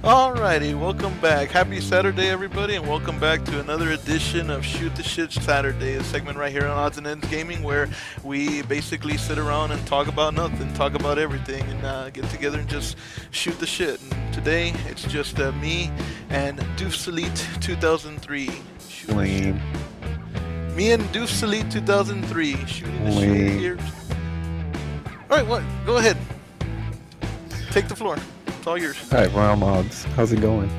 Alrighty, welcome back. Happy Saturday, everybody, and welcome back to another edition of Shoot the Shit Saturday, a segment right here on Odds and Ends Gaming where we basically sit around and talk about nothing, talk about everything, and get together and just shoot the shit. And today, it's just me and Doofs Elite 2003. Shoot the shit. Lame. Me and Doofs Elite 2003 shooting the shit Lame. here. Alright, what? Go ahead. Take the floor. It's all yours. Alright, Realm Odds. How's it going?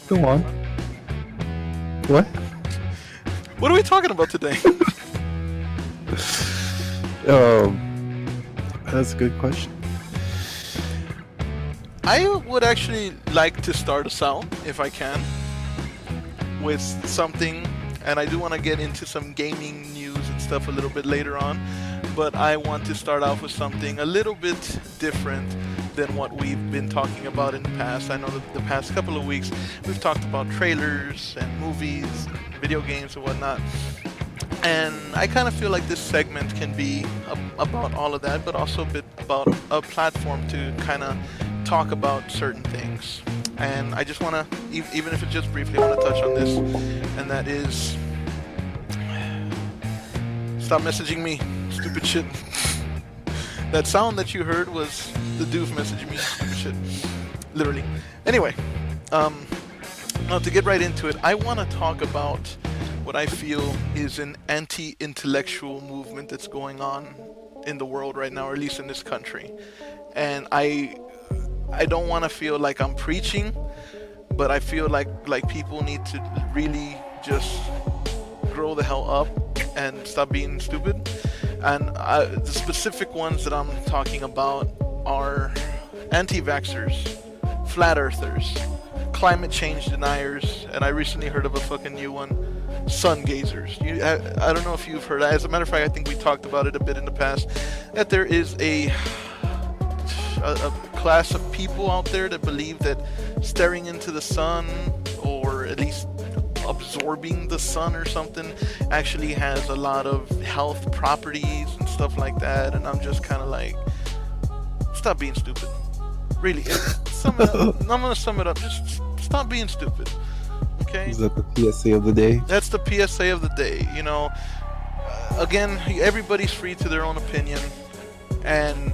Go on. What? What are we talking about today? That's a good question. I would actually like to start us out, if I can, with something, and I do want to get into some gaming news and stuff a little bit later on, but I want to start off with something a little bit different than what we've been talking about in the past. I know that the past couple of weeks we've talked about trailers and movies, and video games and whatnot, and I kind of feel like this segment can be about all of that, but also a bit about a platform to kind of talk about certain things. And I just want to, even if it's just briefly, I want to touch on this, and that is, stop messaging me, stupid shit. That sound that you heard was the doof messaging me, stupid shit. Literally. Anyway, now to get right into it, I want to talk about what I feel is an anti-intellectual movement that's going on in the world right now, or at least in this country. And I don't want to feel like I'm preaching, but I feel like people need to really just grow the hell up and stop being stupid. And the specific ones that I'm talking about are anti-vaxxers, flat earthers, climate change deniers, and I recently heard of a fucking new one, sun gazers. I don't know if you've heard. As a matter of fact, I think we talked about it a bit in the past, that there is a class of people out there that believe that staring into the sun, or at least absorbing the sun or something, actually has a lot of health properties and stuff like that. And I'm just kind of like, stop being stupid. Really, sum it up. I'm gonna sum it up. Just stop being stupid. Okay? Is that the PSA of the day? That's the PSA of the day. You know, again, everybody's free to their own opinion, and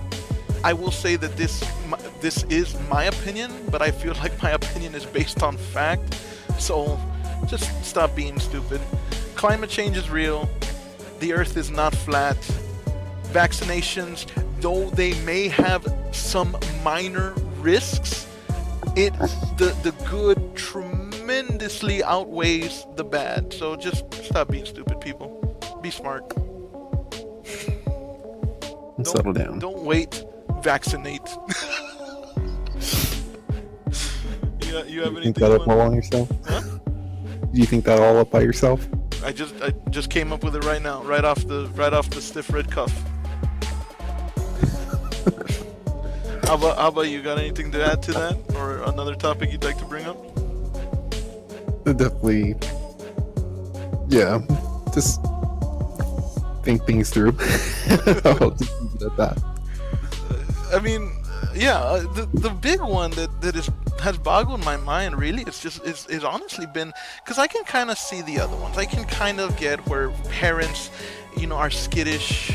I will say that this is my opinion, but I feel like my opinion is based on fact. So just stop being stupid. Climate change is real. The earth is not flat. Vaccinations, though they may have some minor risks, the good tremendously outweighs the bad. So just stop being stupid, people. Be smart. Settle down. Don't wait. Vaccinate. You have You anything? think that up all on yourself? Huh? Do you think that all up by yourself? I just came up with it right now, right off the stiff red cuff. How about you? Got anything to add to that, or another topic you'd like to bring up? Definitely. Yeah. Just think things through. I'll just leave it at that. I mean, yeah, the big one that has boggled my mind really is honestly been, because I can kind of see the other ones. I can kind of get where parents, are skittish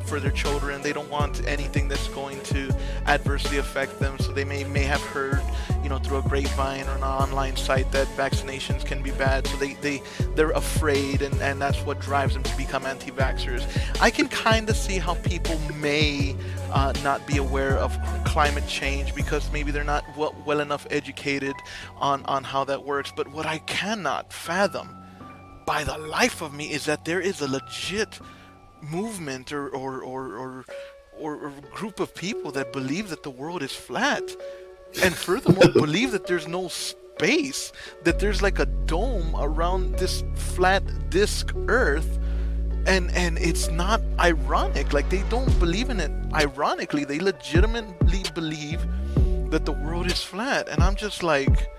for their children. They don't want anything that's going to adversely affect them. So they may have heard, through a grapevine or an online site that vaccinations can be bad. So they're afraid, and that's what drives them to become anti-vaxxers. I can kind of see how people may not be aware of climate change because maybe they're not well enough educated on how that works. But what I cannot fathom by the life of me is that there is a legit movement or group of people that believe that the world is flat, and furthermore believe that there's no space, that there's like a dome around this flat disc earth, and it's not ironic. Like, they don't believe in it ironically. They legitimately believe that the world is flat, and I'm just like,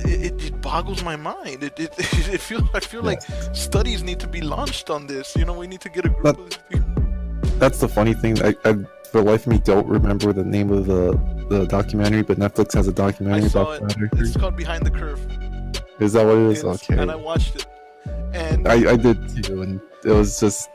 it boggles my mind. I feel like studies need to be launched on this. We need to get a group of these people. That's the funny thing. I for the life of me don't remember the name of the documentary, but Netflix has a I documentary saw about it. flat It's earthers. called Behind the Curve. Is that what it is? Yes, and Okay. I watched it. And I did too, and it was just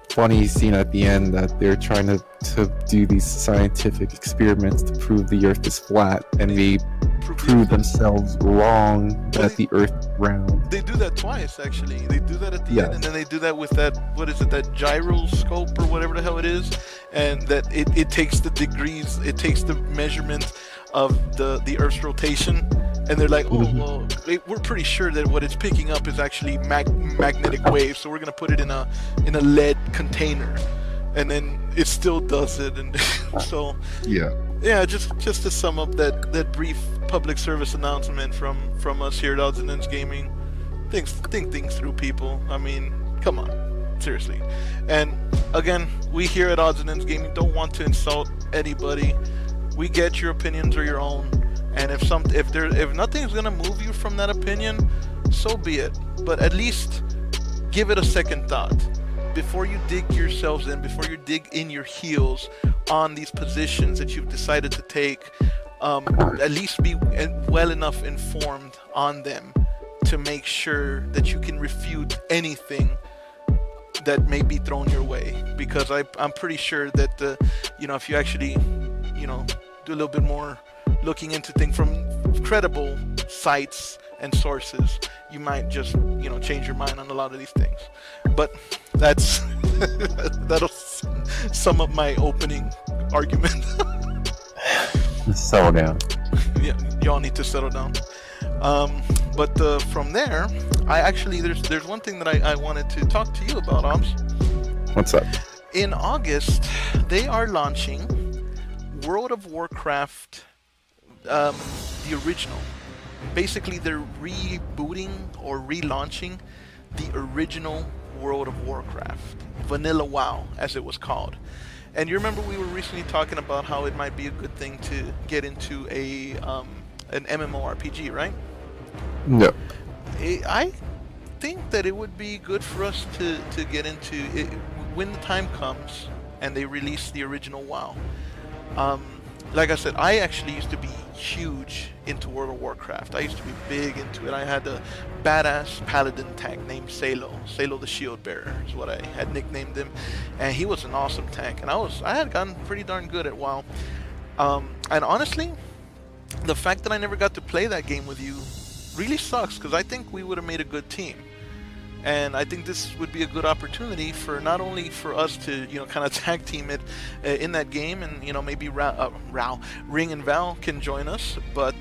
funny scene at the end that they're trying to do these scientific experiments to prove the Earth is flat, and they prove the prove Earth- themselves wrong Well, that the Earth is round. they do that twice actually. They do that at the Yeah. end, and then they do that with that, what is it, that gyroscope or whatever the hell it is, and that it takes the degrees, it takes the measurement of the Earth's rotation, and they're like, oh Mhm. well, we're pretty sure that what it's picking up is actually magnetic waves, so we're gonna put it in a lead container, and then it still does it, and so Yeah. yeah, just to sum up that brief public service announcement from us here at Odds and Ends Gaming. Think things through, people. I mean, come on, seriously. And again, we here at Odds and Ends Gaming don't want to insult anybody. We get your opinions are your own, and if nothing's gonna move you from that opinion, so be it. But at least give it a second thought before you dig yourselves in, before you dig in your heels on these positions that you've decided to take. At least be well enough informed on them to make sure that you can refute anything that may be thrown your way. Because I'm pretty sure that if you actually do a little bit more looking into things from credible sites and sources, you might just change your mind on a lot of these things. But that's that'll sum up my opening argument. Just settle down. Yeah, y'all need to settle down. But from there, there's one thing that I wanted to talk to you about, Oms. What's up? In August, they are launching World of Warcraft, the original. Basically, they're rebooting or relaunching the original World of Warcraft, Vanilla WoW, as it was called. And you remember we were recently talking about how it might be a good thing to get into an MMORPG, right? No. I think that it would be good for us to get into it when the time comes and they release the original WoW. Like I said, I actually used to be huge into World of Warcraft. I used to be big into it. I had a badass paladin tank named Salo. Salo the Shield Bearer is what I had nicknamed him, and he was an awesome tank. And I had gotten pretty darn good at WoW. And honestly, the fact that I never got to play that game with you really sucks, because I think we would have made a good team. And I think this would be a good opportunity for not only for us to, kind of tag team it in that game, and maybe Ring and Val can join us, but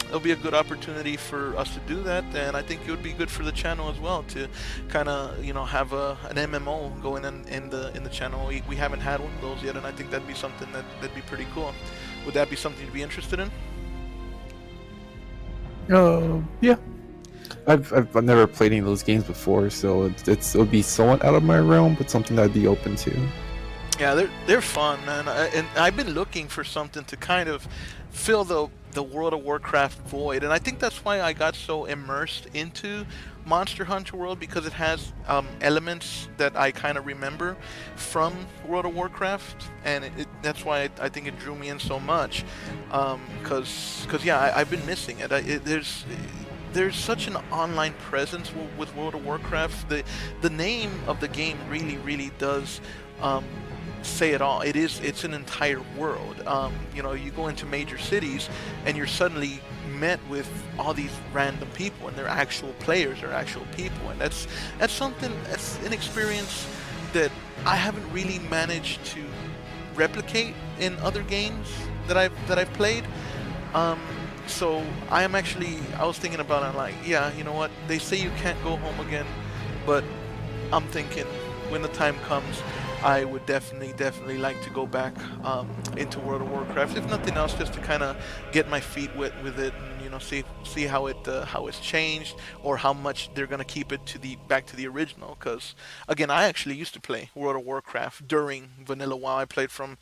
it'll be a good opportunity for us to do that, and I think it would be good for the channel as well to kind of have an MMO going in the channel. We haven't had one of those yet, and I think that'd be something that'd be pretty cool. Would that be something you'd be interested in? Yeah. I've never played any of those games before, so it would be somewhat out of my realm, but something that I'd be open to. Yeah, they're fun, man. And I've been looking for something to kind of fill the World of Warcraft void, and I think that's why I got so immersed into Monster Hunter World, because it has elements that I kind of remember from World of Warcraft, and that's why I think it drew me in so much. Because yeah, I've been missing it. There's such an online presence with World of Warcraft. The name of the game really does say it all. It's an entire world. You go into major cities and you're suddenly met with all these random people, and they're actual players, they're actual people, and that's an experience that I haven't really managed to replicate in other games that I've played. So I was thinking about it, I'm like, yeah, you know what? They say you can't go home again, but I'm thinking when the time comes, I would definitely like to go back into World of Warcraft. If nothing else, just to kind of get my feet wet with it, and see how it's changed, or how much they're gonna keep it back to the original. Because again, I actually used to play World of Warcraft during Vanilla WoW. I played from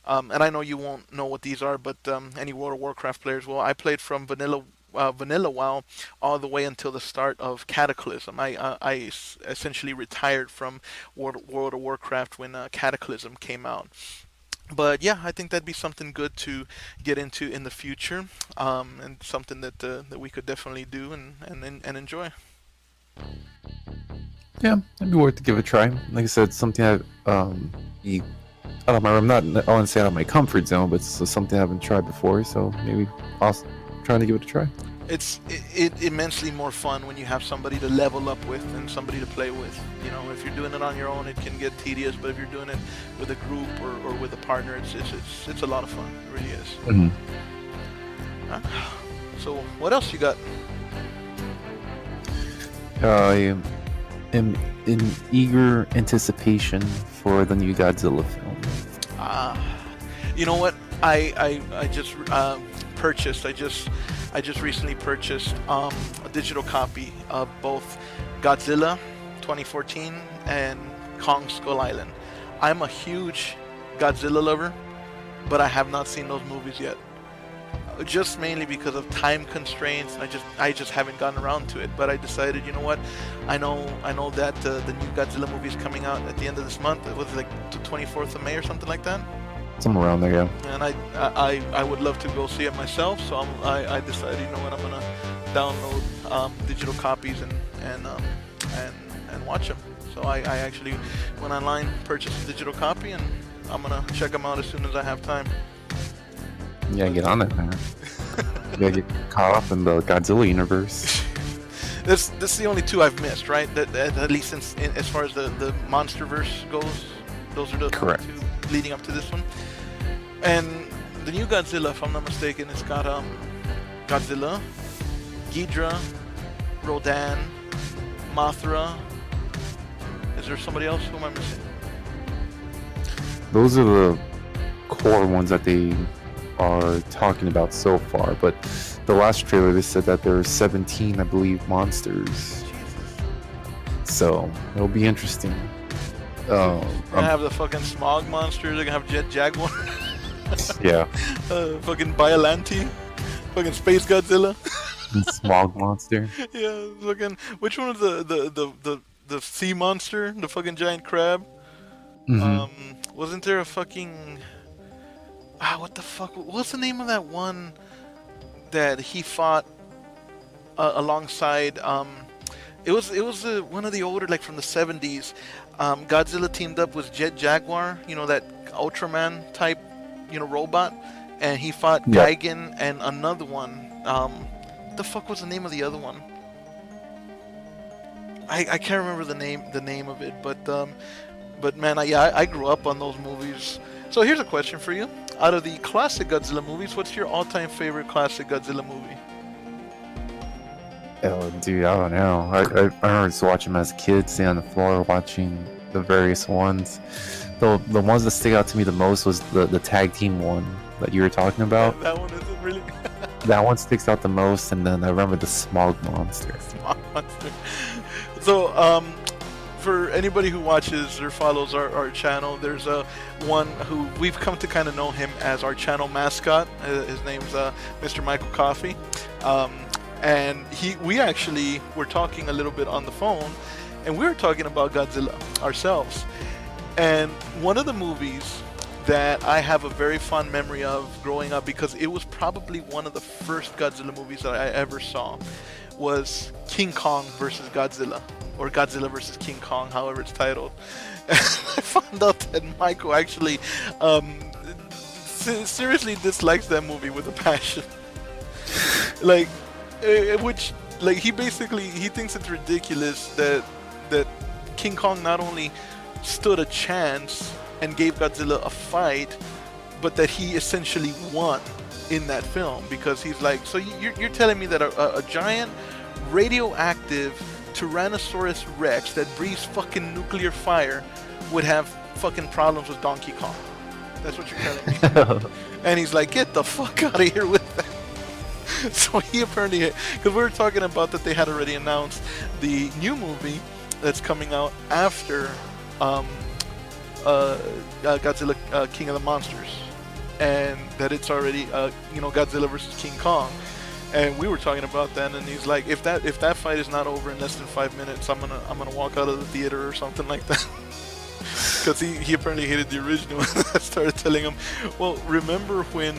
and I know you won't know what these are, but any World of Warcraft players will. I played from Vanilla WoW all the way until the start of Cataclysm. I essentially retired from World of Warcraft when Cataclysm came out. But yeah, I think that'd be something good to get into in the future, and something that we could definitely do and enjoy. Yeah, it'd be worth to give it a try. Like I said, something that be out of my room. Not I wouldn't say out of my comfort zone, but it's something I haven't tried before. So maybe also trying to give it a try. It's immensely more fun when you have somebody to level up with and somebody to play with. You know, if you're doing it on your own, it can get tedious. But if you're doing it with a group or with a partner, it's a lot of fun. It really is. Mm-hmm. So what else you got? I am in eager anticipation for the new Godzilla film. You know what? I just purchased. I just recently purchased a digital copy of both Godzilla 2014 and Kong Skull Island. I'm a huge Godzilla lover, but I have not seen those movies yet. Just mainly because of time constraints. I just haven't gotten around to it. But I decided, you know what? I know that the new Godzilla movie is coming out at the end of this month. It was like the 24th of May or something like that. Somewhere around there, yeah. And I would love to go see it myself. So I decided, you know what? I'm gonna download digital copies and watch them. So I actually went online, purchased a digital copy, and I'm gonna check them out as soon as I have time. Yeah, get on it, man. You gotta get caught up in the Godzilla universe. This is the only two I've missed, right? That at least as far as the MonsterVerse goes, those are the Correct. two leading up to this one. And the new Godzilla, if I'm not mistaken, it's got Godzilla, Ghidra, Rodan, Mothra. Is there somebody else? Who am I missing? Those are the core ones that they are talking about so far, but the last trailer they said that there are 17, I believe, monsters. So it'll be interesting. They're gonna have the fucking smog monster. They're gonna have Jet Jaguar. Yeah. Fucking Biollante. Fucking Space Godzilla. Smog monster. Yeah, fucking. Which one was the sea monster? The fucking giant crab. Wasn't there a fucking what the fuck? What's the name of that one that he fought alongside? It was one of the older, like from the 70s. Godzilla teamed up with Jet Jaguar, you know, that Ultraman type, you know, robot, and he fought Gigan and another one. What the fuck was the name of the other one? I can't remember the name of it, but man, I grew up on those movies. So here's a question for you. Out of the classic Godzilla movies, what's your all-time favorite classic Godzilla movie? Oh, dude, I don't know. I remember just watching them as a kid, sitting on the floor watching the various ones. The ones that stick out to me the most was the tag team one that you were talking about. That one isn't really. That one sticks out the most, and then I remember the smog monster. Smog monster. So, for anybody who watches or follows our channel, there's one who we've come to kind of know him as our channel mascot. His name's Mr. Michael Coffey, and we actually were talking a little bit on the phone, and we were talking about Godzilla ourselves. And one of the movies that I have a very fond memory of growing up, because it was probably one of the first Godzilla movies that I ever saw, was King Kong versus Godzilla. Or Godzilla versus King Kong, however it's titled. And I found out that Michael actually seriously dislikes that movie with a passion. Like, he thinks it's ridiculous that King Kong not only stood a chance and gave Godzilla a fight, but that he essentially won in that film, because he's like, so you're telling me that a giant radioactive Tyrannosaurus Rex that breathes fucking nuclear fire would have fucking problems with Donkey Kong? That's what you're telling me. And he's like, get the fuck out of here with that. So he apparently, because we were talking about that they had already announced the new movie that's coming out after Godzilla King of the Monsters, and that it's already Godzilla versus King Kong. And we were talking about that, and he's like, if that fight is not over in less than 5 minutes, I'm gonna walk out of the theater or something like that. because he apparently hated the original. I started telling him, well, remember when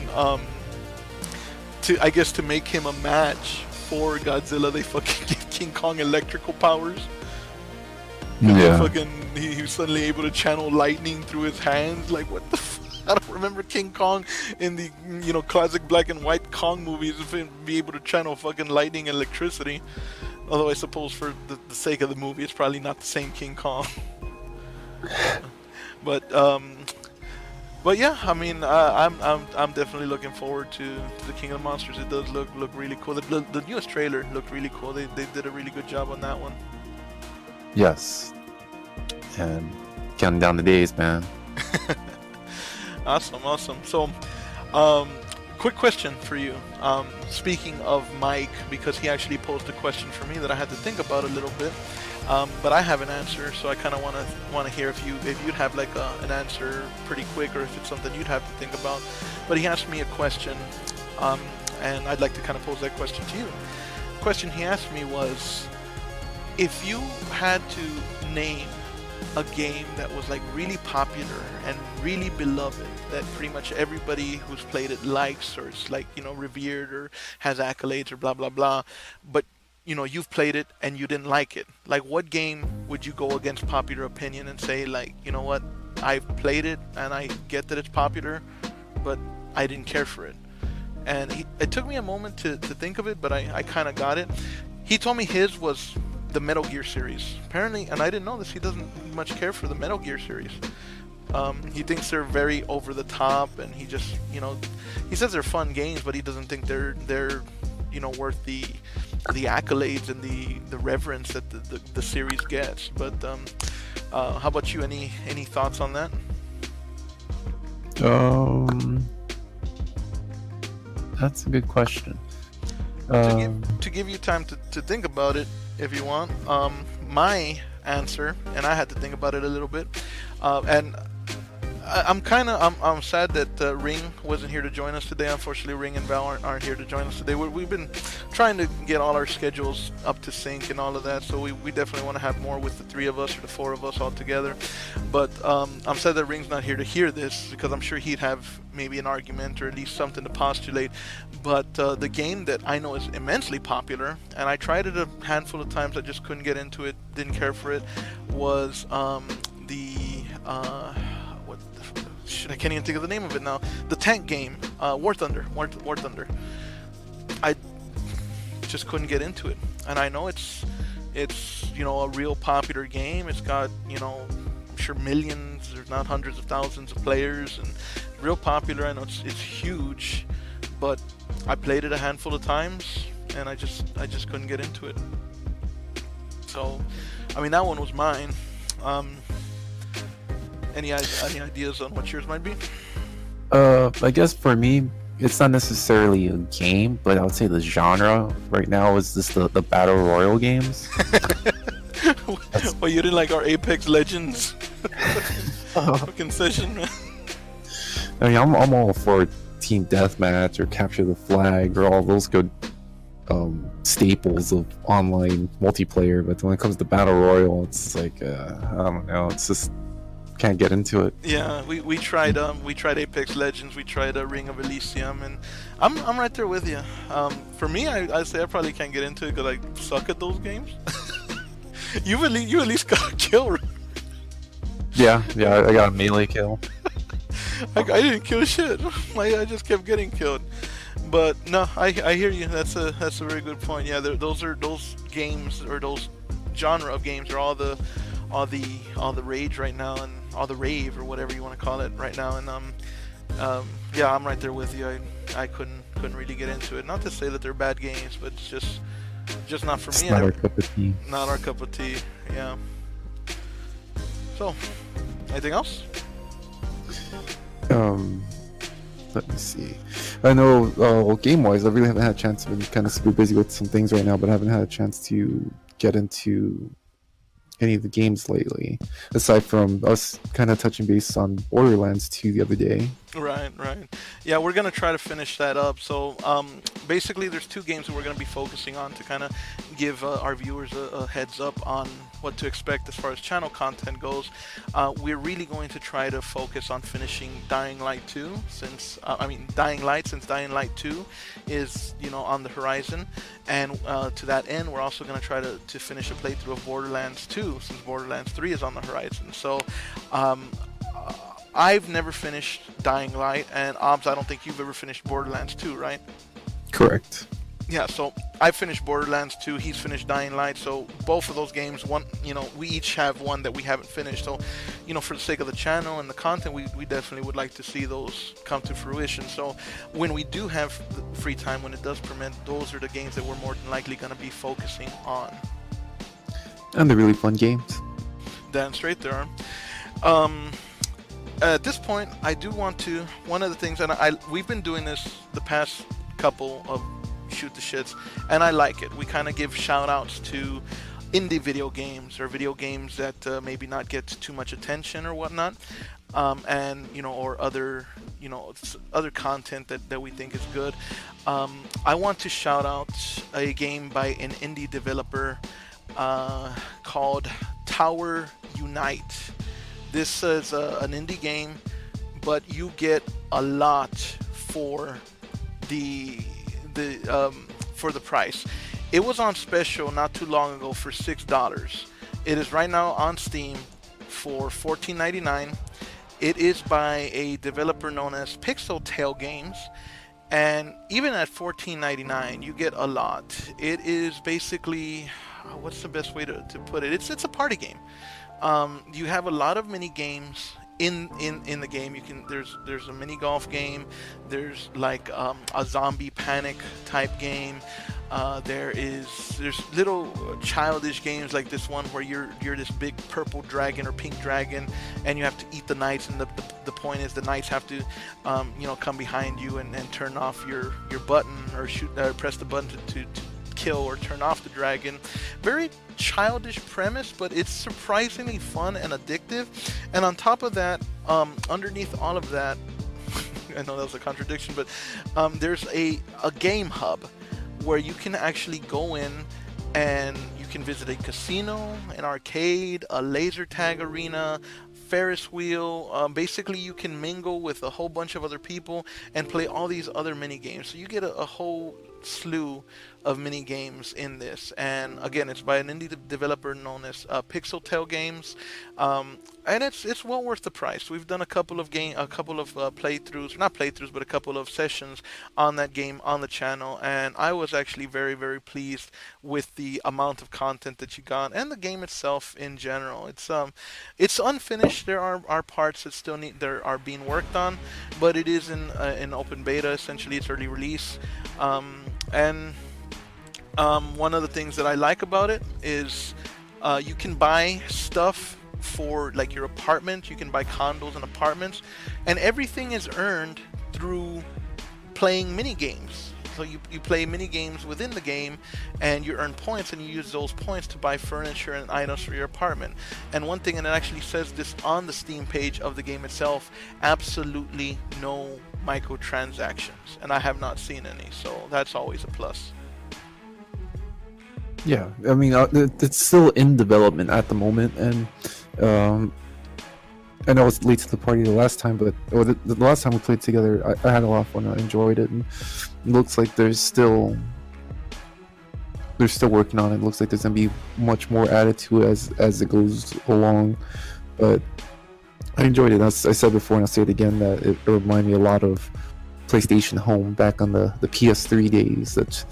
I guess to make him a match for Godzilla, they fucking give King Kong electrical powers. Yeah. He was suddenly able to channel lightning through his hands. Like, what the I don't remember King Kong in the, classic black and white Kong movies be able to channel fucking lightning and electricity. Although I suppose for the sake of the movie, it's probably not the same King Kong. But yeah, I mean, I'm definitely looking forward to the King of the Monsters. It does look really cool. The newest trailer looked really cool. They did a really good job on that one. Yes. And counting down the days, man. Awesome. So, quick question for you. Speaking of Mike, because he actually posed a question for me that I had to think about a little bit, but I have an answer, so I kind of want to hear if you'd have like an answer pretty quick, or if it's something you'd have to think about. But he asked me a question, and I'd like to kind of pose that question to you. The question he asked me was, if you had to name a game that was like really popular and really beloved, that pretty much everybody who's played it likes, or it's like, revered or has accolades or blah blah blah, but you've played it and you didn't like it, like what game would you go against popular opinion and say, like, you know what, I've played it and I get that it's popular, but I didn't care for it? And it took me a moment to think of it, but I kind of got it. He told me his was the Metal Gear series. Apparently, and I didn't know this, he doesn't much care for the Metal Gear series. He thinks they're very over the top, and he just, he says they're fun games, but he doesn't think they're worth the accolades and the reverence that the series gets. But how about you? Any thoughts on that? That's a good question. To give you time to think about it, if you want, my answer, and I had to think about it a little bit, and I'm sad that Ring wasn't here to join us today. Unfortunately, Ring and Val aren't here to join us today. We've been trying to get all our schedules up to sync and all of that, so we definitely want to have more with the three of us or the four of us all together. But I'm sad that Ring's not here to hear this, because I'm sure he'd have maybe an argument or at least something to postulate. But the game that I know is immensely popular, and I tried it a handful of times, I just couldn't get into it, didn't care for it, was I can't even think of the name of it now. The tank game, War Thunder. War Thunder. I just couldn't get into it, and I know it's a real popular game. It's got I'm sure millions, if not hundreds of thousands of players, and real popular. I know it's huge, but I played it a handful of times, and I just couldn't get into it. So, I mean, that one was mine. Any ideas on what yours might be? I guess for me, it's not necessarily a game, but I would say the genre right now is just the battle royale games. Well, you didn't like our Apex Legends fucking session, man? I mean, I'm all for team deathmatch or capture the flag or all those good staples of online multiplayer, but when it comes to battle royale, it's like I don't know, it's just can't get into it. Yeah, we tried Apex Legends, we tried Ring of Elysium, and I'm right there with you. For me, I say I probably can't get into it because I suck at those games. you at least got a kill. Yeah, I got a melee kill. I didn't kill shit. I just kept getting killed. But no, I hear you. That's a very good point. Yeah, those games, or those genre of games, are all the rage right now, and all the rave, or whatever you want to call it right now. And yeah, I'm right there with you. I couldn't really get into it. Not to say that they're bad games, but it's just not for me. Not our cup of tea. Not our cup of tea. Yeah. So, anything else? Let me see. I know, game-wise, I really haven't had a chance. I've been kind of super busy with some things right now, but I haven't had a chance to get into any of the games lately, aside from us kind of touching base on Borderlands 2 the other day. Right. Yeah, we're going to try to finish that up. So basically there's two games that we're going to be focusing on to kind of give our viewers a heads up on what to expect as far as channel content goes. We're really going to try to focus on finishing Dying Light 2, since Dying Light 2 is on the horizon, and to that end, we're also going to try to finish a playthrough of Borderlands 2, since Borderlands 3 is on the horizon. So I've never finished Dying Light, and Obs, I don't think you've ever finished Borderlands 2, right? Correct. Yeah, so I finished Borderlands 2, he's finished Dying Light, so both of those games, we each have one that we haven't finished, so, for the sake of the channel and the content, we definitely would like to see those come to fruition. So when we do have free time, when it does permit, those are the games that we're more than likely going to be focusing on. And they're really fun games. Damn straight there are. At this point, I do want to, one of the things, and we've been doing this the past couple of shoot the shits, and I like it. We kind of give shout outs to indie video games, or video games that maybe not get too much attention or whatnot, and or other other content that we think is good. I want to shout out a game by an indie developer called Tower Unite. This is an indie game, but you get a lot for the price. It was on special not too long ago for $6. It is right now on Steam for $14.99. It is by a developer known as Pixel Tail Games, and even at $14.99 you get a lot. It is basically, what's the best way to put it? It's a party game. You have a lot of mini games in the game. There's a mini golf game, there's like a zombie panic type game, there's little childish games like this one where you're this big purple dragon or pink dragon, and you have to eat the knights, and the point is the knights have to come behind you and turn off your button, or press the button to kill or turn off the dragon. Very childish premise, but it's surprisingly fun and addictive. And on top of that, underneath all of that, I know that was a contradiction, but there's a game hub where you can actually go in and you can visit a casino, an arcade, a laser tag arena, Ferris wheel. Basically you can mingle with a whole bunch of other people and play all these other mini games. So you get a whole slew of mini games in this, and again, it's by an indie developer known as Pixel Tail Games, and it's well worth the price. We've done a couple of playthroughs, not playthroughs, but a couple of sessions on that game on the channel, and I was actually very, very pleased with the amount of content that you got, and the game itself in general. It's unfinished. There are parts that are being worked on, but it is in open beta. Essentially, it's early release. And one of the things that I like about it is you can buy stuff for like your apartment. You can buy condos and apartments, and everything is earned through playing mini games. So you play mini games within the game, and you earn points, and you use those points to buy furniture and items for your apartment. And one thing, and it actually says this on the Steam page of the game itself, absolutely no microtransactions, and I have not seen any, so that's always a plus. Yeah, I mean, it's still in development at the moment, and I know it's late to the party the last time, but the last time we played together, I had a lot of fun. I enjoyed it, and it looks like they're still working on it. It looks like there's gonna be much more added to it as it goes along, but I enjoyed it. As I said before, and I'll say it again, that it reminded me a lot of PlayStation Home back on the PS3 days. That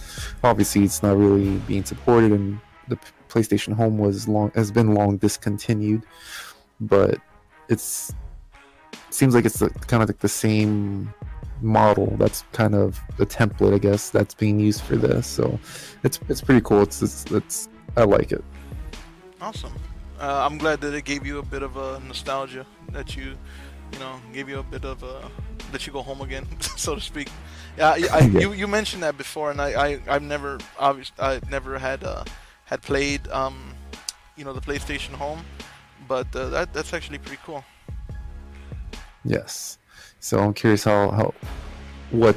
obviously it's not really being supported, and the PlayStation Home has been long discontinued, but it seems like it's kind of like the same model. That's kind of the template, I guess, that's being used for this. So it's pretty cool. It's I like it. Awesome. I'm glad that it gave you a bit of a nostalgia, that gave you a bit of that you go home again, so to speak. Yeah, you mentioned that before, and I've never had played the PlayStation Home, but that's actually pretty cool. Yes. So I'm curious what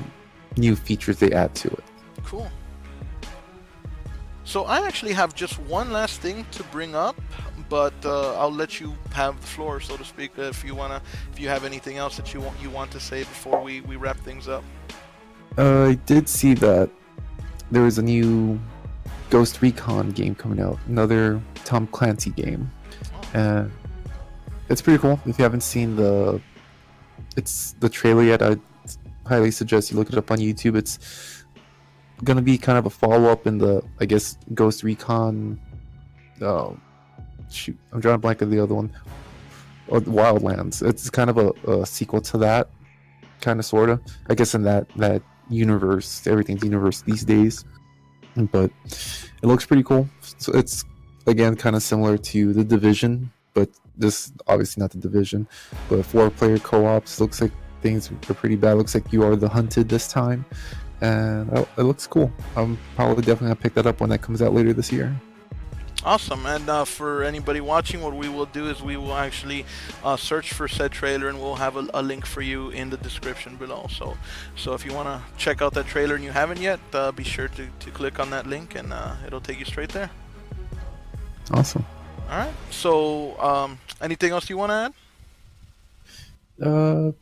new features they add to it. Cool. So I actually have just one last thing to bring up, but I'll let you have the floor, so to speak, if you have anything else that you want to say before we wrap things up. I did see that there was a new Ghost Recon game coming out, another Tom Clancy game, and it's pretty cool. If you haven't seen the trailer yet, I highly suggest you look it up on YouTube. It's gonna be kind of a follow-up in the, I guess, Ghost Recon. Shoot, I'm drawing a blank of the other one. Or Wildlands. It's kind of a sequel to that, kind of, sorta. I guess in that universe, everything's universe these days. But it looks pretty cool. So it's again kind of similar to The Division, but this obviously not The Division. But 4-player co-ops, looks like things are pretty bad. Looks like you are the hunted this time, and it looks cool. I'm probably definitely gonna pick that up when that comes out later this year. Awesome. And for anybody watching, what we will do is we will actually search for said trailer, and we'll have a link for you in the description below. So if you want to check out that trailer and you haven't yet, be sure to click on that link, and it'll take you straight there. Awesome. All right. So anything else you want to add?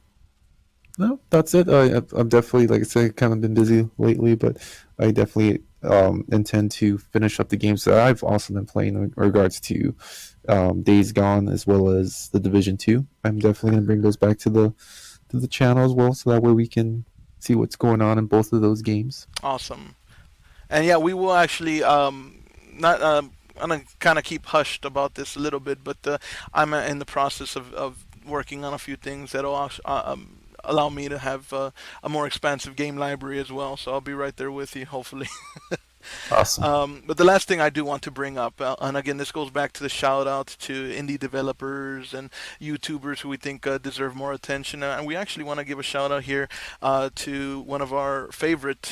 No, that's it. I'm definitely, like I said, kind of been busy lately, but I definitely intend to finish up the games that I've also been playing in regards to Days Gone as well as The Division 2. I'm definitely going to bring those back to the channel as well, so that way we can see what's going on in both of those games. Awesome. And yeah, we will actually not. I'm gonna kind of keep hushed about this a little bit, but I'm in the process of working on a few things that'll allow me to have a more expansive game library as well. So I'll be right there with you, hopefully. Awesome. But the last thing I do want to bring up, and again, this goes back to the shout out to indie developers and YouTubers who we think deserve more attention. And we actually want to give a shout out here to one of our favorite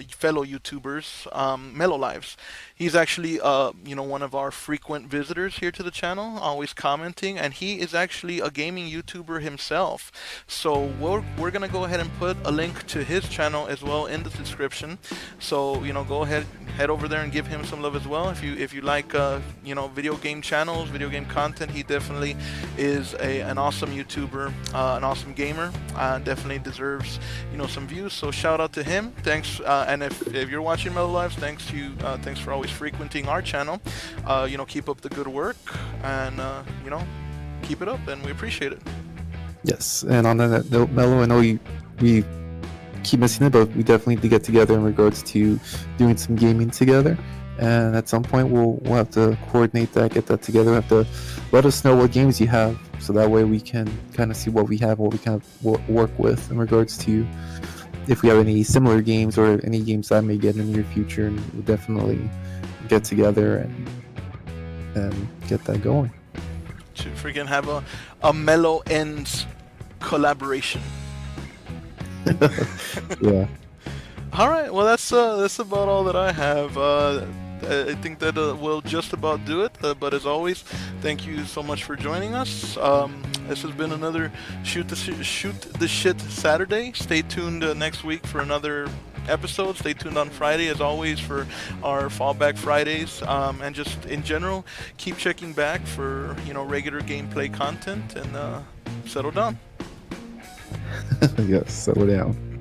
fellow YouTubers, Mellow Lives. He's actually, one of our frequent visitors here to the channel, always commenting, and he is actually a gaming YouTuber himself. So we're gonna go ahead and put a link to his channel as well in the description. So go ahead, head over there and give him some love as well. If you like video game channels, video game content, he definitely is an awesome YouTuber, an awesome gamer. Definitely deserves some views. So shout out to him. Thanks. And if you're watching Mellow Lives, thanks for always frequenting our channel. Keep up the good work, and keep it up, and we appreciate it. Yes, and on that note, Mello, I know we keep missing it, but we definitely need to get together in regards to doing some gaming together. And at some point, we'll have to coordinate that, get that together. Have to let us know what games you have, so that way we can kind of see what we have, what we kind of work with in regards to if we have any similar games or any games that I may get in the near future. And we'll definitely get together and get that going. To freaking have a Mellow Ends collaboration. Yeah. All right. Well, that's about all that I have. I think that will just about do it. But as always, thank you so much for joining us. This has been another Shoot the Shit Saturday. Stay tuned next week for another episode. Stay tuned on Friday, as always, for our Fallback Fridays. And just in general, keep checking back for regular gameplay content, and settle down. Yes, settle down.